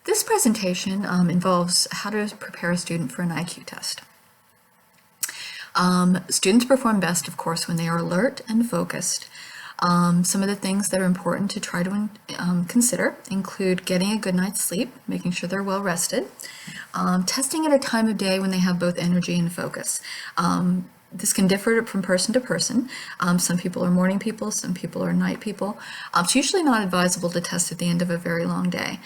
This presentation involves how to prepare a student for an IQ test. Students perform best, of course, when they are alert and focused. Some of the things that are important to try to consider include getting a good night's sleep, making sure they're well rested, testing at a time of day when they have both energy and focus. This can differ from person to person. Some people are morning people, some people are night people. It's usually not advisable to test at the end of a very long day.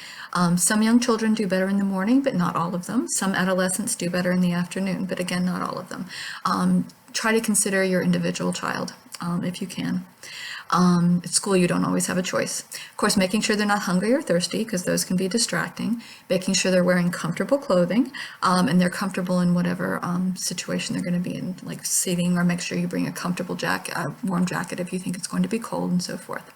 Some young children do better in the morning, but not all of them. Some adolescents do better in the afternoon, but again, not all of them. Try to consider your individual child if you can. At school, you don't always have a choice. Of course, making sure they're not hungry or thirsty, because those can be distracting. Making sure they're wearing comfortable clothing, and they're comfortable in whatever situation they're going to be in, like seating, or make sure you bring a comfortable jacket, a warm jacket if you think it's going to be cold, and so forth.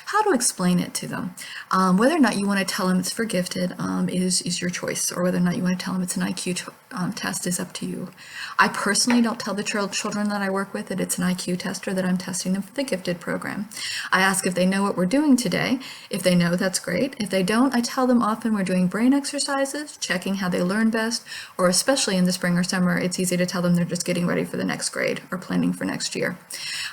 How to explain it to them. Whether or not you want to tell them it's for gifted is your choice, or whether or not you want to tell them it's an IQ test is up to you. I personally don't tell the children that I work with that it's an IQ test or that I'm testing them for the gifted program. I ask if they know what we're doing today. If they know, that's great. If they don't, I tell them often we're doing brain exercises, checking how they learn best, or especially in the spring or summer, it's easy to tell them they're just getting ready for the next grade or planning for next year.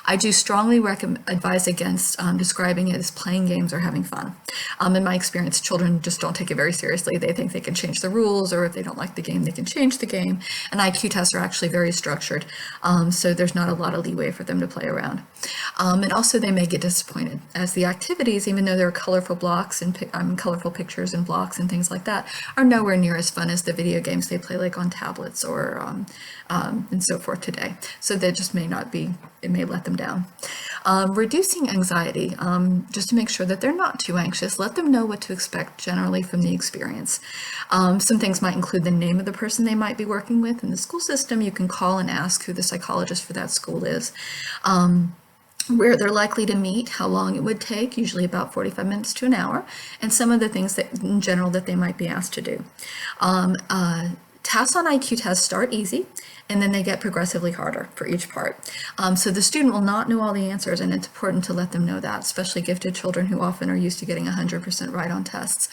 I do strongly advise against describing it as playing games or having fun. In my experience, children just don't take it very seriously. They think they can change the rules, or if they don't like the game, they can change the game. And IQ tests are actually very structured, so there's not a lot of leeway for them to play around. And also they may get disappointed, as the activities, even though there are colorful blocks and colorful pictures and blocks and things like that, are nowhere near as fun as the video games they play like on tablets or and so forth today. So they just may not be, it may let them down. Reducing anxiety, just to make sure that they're not too anxious. Let them know what to expect generally from the experience. Some things might include the name of the person they might be working with. In the school system, you can call and ask who the psychologist for that school is. Where they're likely to meet, how long it would take, usually about 45 minutes to an hour, and some of the things that in general that they might be asked to do. Tasks on IQ tests start easy, and then they get progressively harder for each part. So the student will not know all the answers, and it's important to let them know that, especially gifted children who often are used to getting 100% right on tests.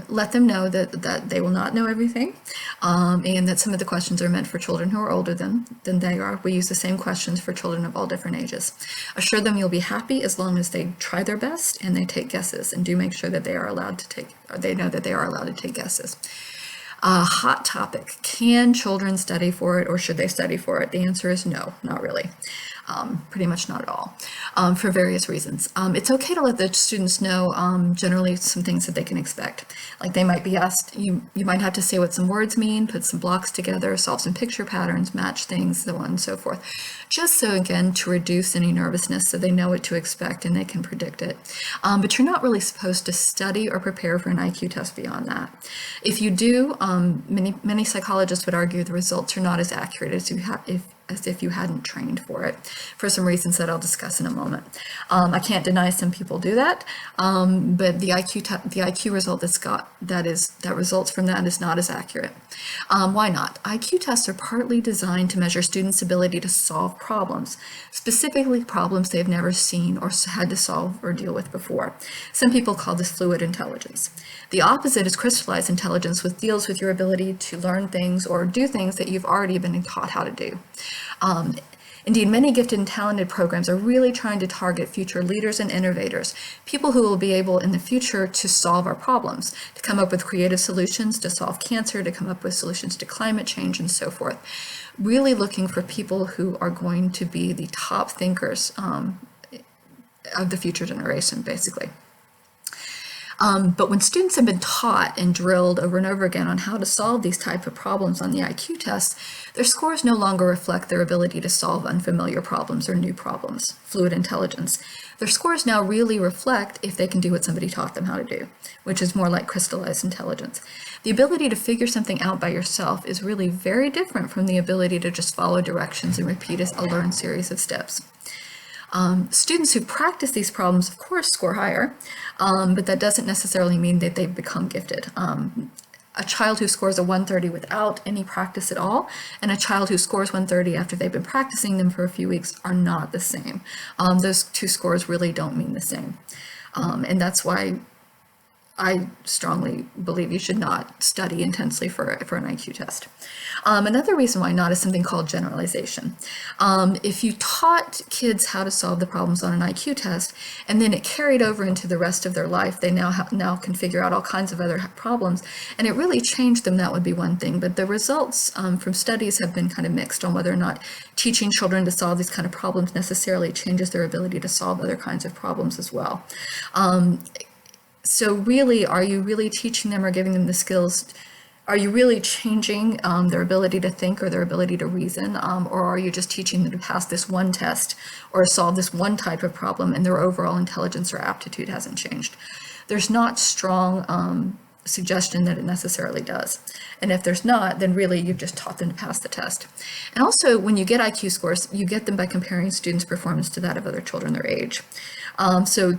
Let them know that they will not know everything, and that some of the questions are meant for children who are older than they are. We use the same questions for children of all different ages. Assure them you'll be happy as long as they try their best and they take guesses, and do make sure that they are allowed to take, or they know that they are allowed to take guesses. Hot topic. Can children study for it, or should they study for it? The answer is no, not really. Pretty much not at all, for various reasons. It's okay to let the students know generally some things that they can expect. Like they might be asked, you might have to say what some words mean, put some blocks together, solve some picture patterns, match things, so on and so forth. Just so, again, to reduce any nervousness so they know what to expect and they can predict it. But you're not really supposed to study or prepare for an IQ test beyond that. If you do, many psychologists would argue the results are not as accurate as if you hadn't trained for it, for some reasons that I'll discuss in a moment. I can't deny some people do that, but the IQ result that results from that is not as accurate. Why not? IQ tests are partly designed to measure students' ability to solve problems, specifically problems they've never seen or had to solve or deal with before. Some people call this fluid intelligence. The opposite is crystallized intelligence, which deals with your ability to learn things or do things that you've already been taught how to do. Indeed, many gifted and talented programs are really trying to target future leaders and innovators, people who will be able in the future to solve our problems, to come up with creative solutions, to solve cancer, to come up with solutions to climate change, and so forth. Really looking for people who are going to be the top thinkers of the future generation, basically. But when students have been taught and drilled over and over again on how to solve these type of problems on the IQ test, their scores no longer reflect their ability to solve unfamiliar problems or new problems, fluid intelligence. Their scores now really reflect if they can do what somebody taught them how to do, which is more like crystallized intelligence. The ability to figure something out by yourself is really very different from the ability to just follow directions and repeat a learned series of steps. Students who practice these problems, of course, score higher, but that doesn't necessarily mean that they've become gifted. A child who scores a 130 without any practice at all, and a child who scores 130 after they've been practicing them for a few weeks are not the same. Those two scores really don't mean the same. And that's why I strongly believe you should not study intensely for an IQ test. Another reason why not is something called generalization. If you taught kids how to solve the problems on an IQ test, and then it carried over into the rest of their life, they now can figure out all kinds of other problems, and it really changed them, that would be one thing. But the results from studies have been kind of mixed on whether or not teaching children to solve these kind of problems necessarily changes their ability to solve other kinds of problems as well. So really, are you really teaching them or giving them the skills? Are you really changing their ability to think or their ability to reason? Or are you just teaching them to pass this one test or solve this one type of problem and their overall intelligence or aptitude hasn't changed? There's not strong suggestion that it necessarily does. And if there's not, then really you've just taught them to pass the test. And also, when you get IQ scores, you get them by comparing students' performance to that of other children their age. So